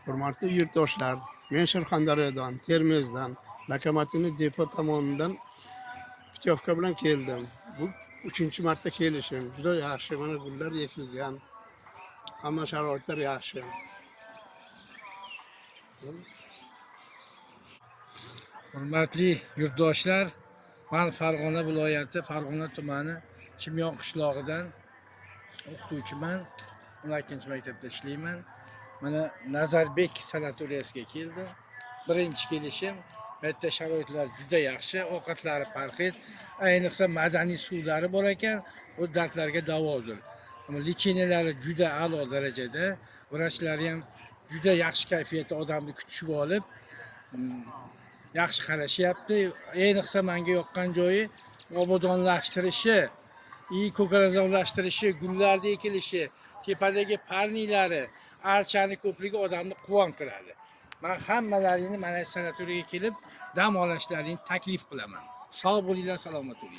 Hurmatli yurtdoshlar, men Surxondaryodan, Termizdan, Lokomotivni depo tomonidan putyovka bilan keldim. Bu 3-marta kelishim. Juda yaxshi. Mana gullar ekilgan. Hamma sharoitlar yaxshi. Hurmatli yurtdoshlar, men Farg'ona viloyati, Farg'ona tumani Chimyon qishlog'idan o'qituvchiman. 12-maktabda ishlayman. Mana Nazarbek sanatoriyasiga keldim. Birinchi kelishim. Bu yerda sharoitlar juda yaxshi, ovqatlari parhez, ayniqsa madaniy suvlari bor ekan, bu dardlarga davodir. Ama licheniyalari juda a'lo darajada, vrachlari ham juda yaxshi kayfiyatda odamni kutishib olib, yaxshi qarashyapti. Ayniqsa menga yoqqan joyi obodonlashtirishi, ko'kalamzorlashtirishi, gullarni ekilishi, tepadagi parnilari, archani ko'pligi odamni quvontiradi. Men hammalaringni mana shu sanatoriyaga kelib dam olishlaringni taklif qilaman. Sog' bo'linglar, salomat bo'ling.